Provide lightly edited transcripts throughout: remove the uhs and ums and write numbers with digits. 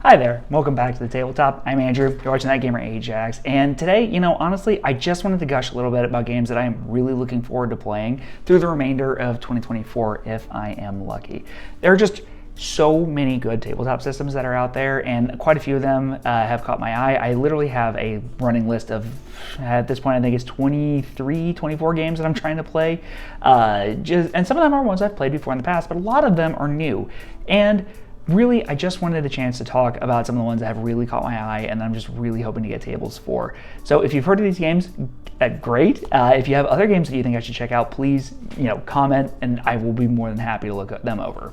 Hi there, welcome back to the tabletop. I'm Andrew, you're watching ThatGamerAjax, and today, honestly, I just wanted to gush a little bit about games that I am really looking forward to playing through the remainder of 2024 if I am lucky. There are just so many good tabletop systems that are out there, and quite a few of them have caught my eye. I literally have a running list of, at this point, I think it's 23, 24 games that I'm trying to play. And some of them are ones I've played before in the past, but a lot of them are new. And really, I just wanted a chance to talk about some of the ones that have really caught my eye and I'm just really hoping to get tables for. So if you've heard of these games, great. If you have other games that you think I should check out, please, comment and I will be more than happy to look them over.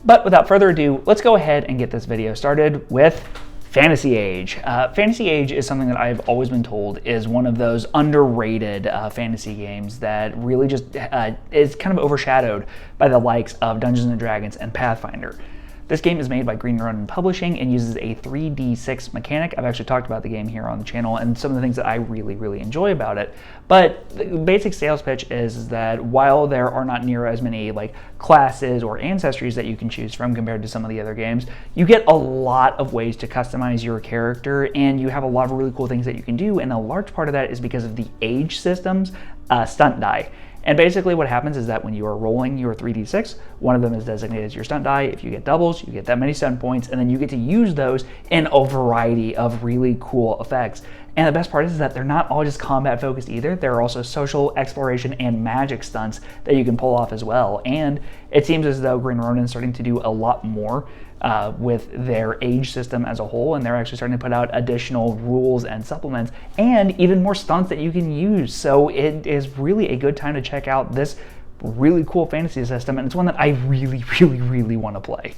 But without further ado, let's go ahead and get this video started with Fantasy Age. Fantasy Age is something that I've always been told is one of those underrated fantasy games that really just is kind of overshadowed by the likes of Dungeons & Dragons and Pathfinder. This game is made by Green Ronin Publishing and uses a 3d6 mechanic. I've actually talked about the game here on the channel and some of the things that I really enjoy about it. But the basic sales pitch is that while there are not near as many classes or ancestries that you can choose from compared to some of the other games, you get a lot of ways to customize your character and you have a lot of really cool things that you can do, and a large part of that is because of the age system's stunt die. And basically what happens is that when you are rolling your 3d6, one of them is designated as your stunt die. If you get doubles, you get that many stunt points, and then you get to use those in a variety of really cool effects. And the best part is that they're not all just combat focused either. There are also social, exploration, and magic stunts that you can pull off as well. And it seems as though Green Ronin is starting to do a lot more with their age system as a whole, and they're actually starting to put out additional rules and supplements and even more stunts that you can use. So it is really a good time to check out this really cool fantasy system, and it's one that I really want to play.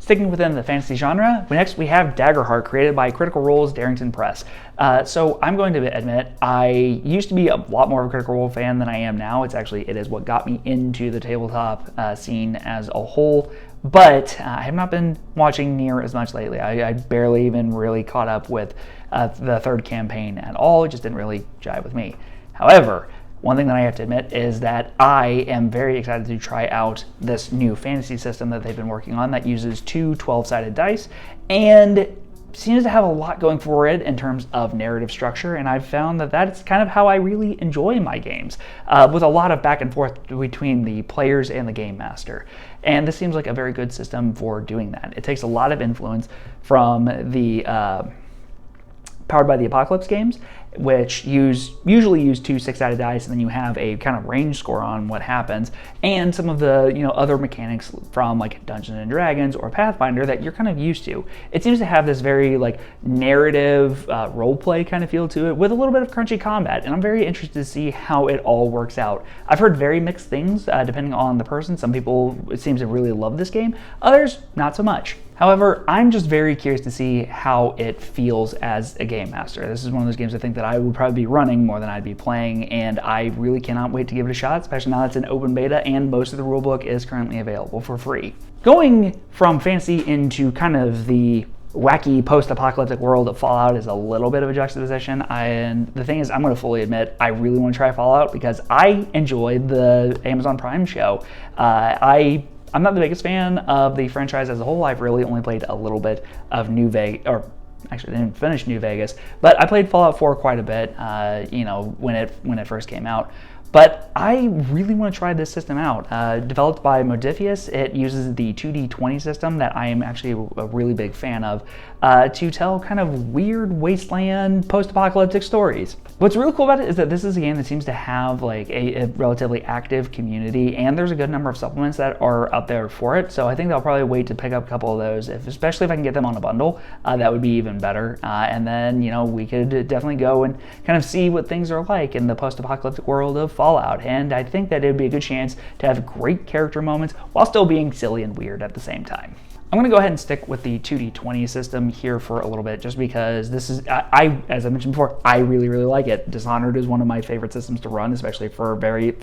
Sticking within the fantasy genre, next we have Daggerheart, created by Critical Role's Darrington Press. So I'm going to admit, I used to be a lot more of a Critical Role fan than I am now. It is what got me into the tabletop scene as a whole, but I have not been watching near as much lately. I barely even really caught up with the third campaign at all. It just didn't really jive with me. However, one thing that I have to admit is that I am very excited to try out this new fantasy system that they've been working on that uses two 12-sided dice and seems to have a lot going for it in terms of narrative structure, and I've found that that's kind of how I really enjoy my games, with a lot of back and forth between the players and the game master. And this seems like a very good system for doing that. It takes a lot of influence from the Powered by the Apocalypse games, which usually use two 6-sided dice, and then you have a kind of range score on what happens, and some of the other mechanics from Dungeons and Dragons or Pathfinder that you're kind of used to. It seems to have this very narrative roleplay kind of feel to it, with a little bit of crunchy combat, and I'm very interested to see how it all works out. I've heard very mixed things depending on the person. Some people seem to really love this game, others not so much. However, I'm just very curious to see how it feels as a game master. This is one of those games I think that I would probably be running more than I'd be playing, and I really cannot wait to give it a shot, especially now that it's an open beta and most of the rulebook is currently available for free. Going from fantasy into kind of the wacky post-apocalyptic world of Fallout is a little bit of a juxtaposition, and the thing is, I'm going to fully admit I really want to try Fallout because I enjoyed the Amazon Prime show. I'm not the biggest fan of the franchise as a whole. I've really only played a little bit of New Vegas, or actually I didn't finish New Vegas, but I played Fallout 4 quite a bit, when it first came out. But I really want to try this system out. Developed by Modifius, it uses the 2d20 system that I am actually a really big fan of to tell kind of weird wasteland post-apocalyptic stories. What's really cool about it is that this is a game that seems to have a relatively active community, and there's a good number of supplements that are out there for it. So I think I'll probably wait to pick up a couple of those, especially if I can get them on a bundle. That would be even better. And then we could definitely go and kind of see what things are like in the post-apocalyptic world of Fallout. And I think that it would be a good chance to have great character moments while still being silly and weird at the same time. I'm going to go ahead and stick with the 2d20 system here for a little bit, just because this is, as I mentioned before, I really like it. Dishonored is one of my favorite systems to run, especially for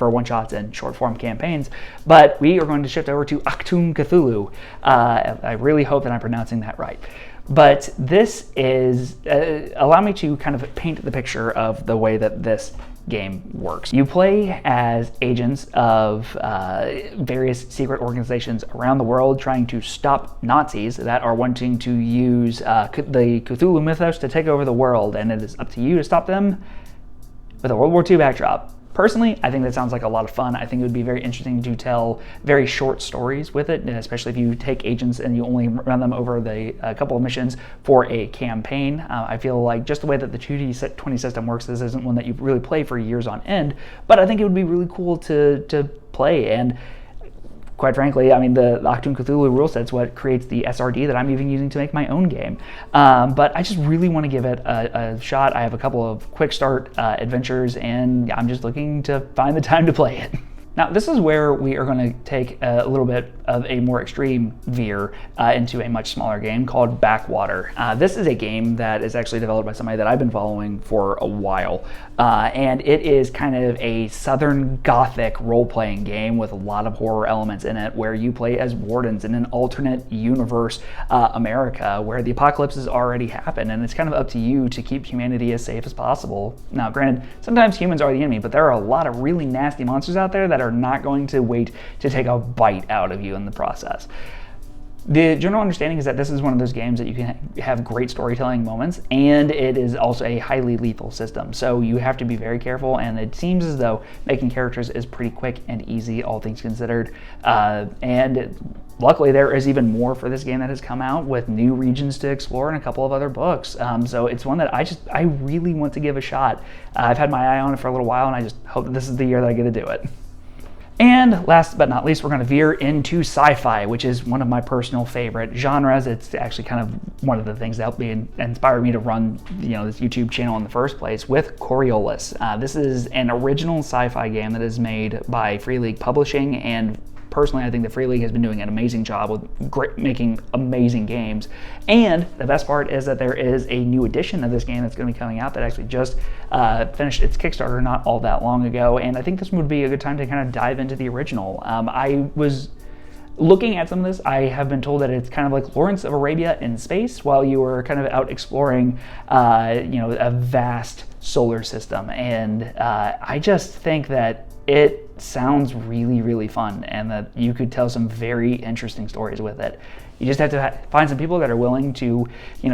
one-shots and short-form campaigns. But we are going to shift over to Achtung Cthulhu. I really hope that I'm pronouncing that right. But this is, allow me to kind of paint the picture of the way that this game works. You play as agents of various secret organizations around the world trying to stop Nazis that are wanting to use the Cthulhu mythos to take over the world, and it is up to you to stop them with a World War II backdrop. Personally, I think that sounds like a lot of fun. I think it would be very interesting to tell very short stories with it, especially if you take agents and you only run them over a couple of missions for a campaign. I feel like just the way that the 2D20 system works, this isn't one that you really play for years on end, but I think it would be really cool to play. And quite frankly, I mean, the Achtung Cthulhu rule set's what creates the SRD that I'm even using to make my own game. But I just really want to give it a shot. I have a couple of quick start adventures, and I'm just looking to find the time to play it. Now, this is where we are going to take a little bit of a more extreme veer into a much smaller game called Backwater. This is a game that is actually developed by somebody that I've been following for a while, and it is kind of a Southern Gothic role-playing game with a lot of horror elements in it, where you play as wardens in an alternate universe America where the apocalypse has already happened, and it's kind of up to you to keep humanity as safe as possible. Now, granted, sometimes humans are the enemy, but there are a lot of really nasty monsters out there that are not going to wait to take a bite out of you in the process. The general understanding is that this is one of those games that you can have great storytelling moments, and it is also a highly lethal system. So you have to be very careful, and it seems as though making characters is pretty quick and easy, all things considered. And luckily, there is even more for this game that has come out with new regions to explore and a couple of other books. So it's one that I really want to give a shot. I've had my eye on it for a little while, and I just hope that this is the year that I get to do it. And last but not least, we're going to veer into sci-fi, which is one of my personal favorite genres. It's actually kind of one of the things that helped me and inspired me to run, this YouTube channel in the first place with Coriolis. This is an original sci-fi game that is made by Free League Publishing, and personally, I think the Free League has been doing an amazing job with making amazing games. And the best part is that there is a new edition of this game that's going to be coming out that actually just finished its Kickstarter not all that long ago. And I think this would be a good time to kind of dive into the original. I was looking at some of this. I have been told that it's kind of like Lawrence of Arabia in space, while you were kind of out exploring, a vast solar system. And I just think that it sounds really, really fun, and that you could tell some very interesting stories with it. You just have to find some people that are willing to,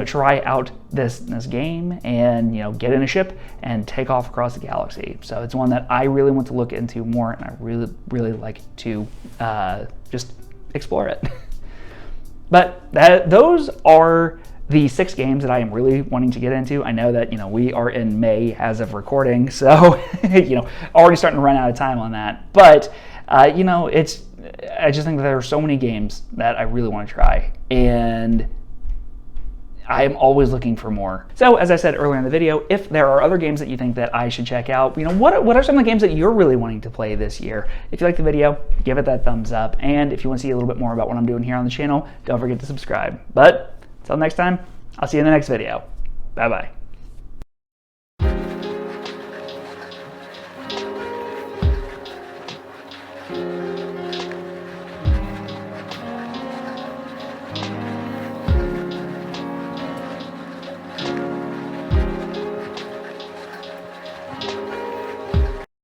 try out this game and, get in a ship and take off across the galaxy. So it's one that I really want to look into more, and I really, really like to just explore it. But those are the 6 games that I am really wanting to get into. I know that, we are in May as of recording, so, already starting to run out of time on that. But, I just think that there are so many games that I really want to try, and I'm always looking for more. So, as I said earlier in the video, if there are other games that you think that I should check out, what are some of the games that you're really wanting to play this year? If you like the video, give it that thumbs up, and if you want to see a little bit more about what I'm doing here on the channel, don't forget to subscribe. But until next time, I'll see you in the next video. Bye-bye.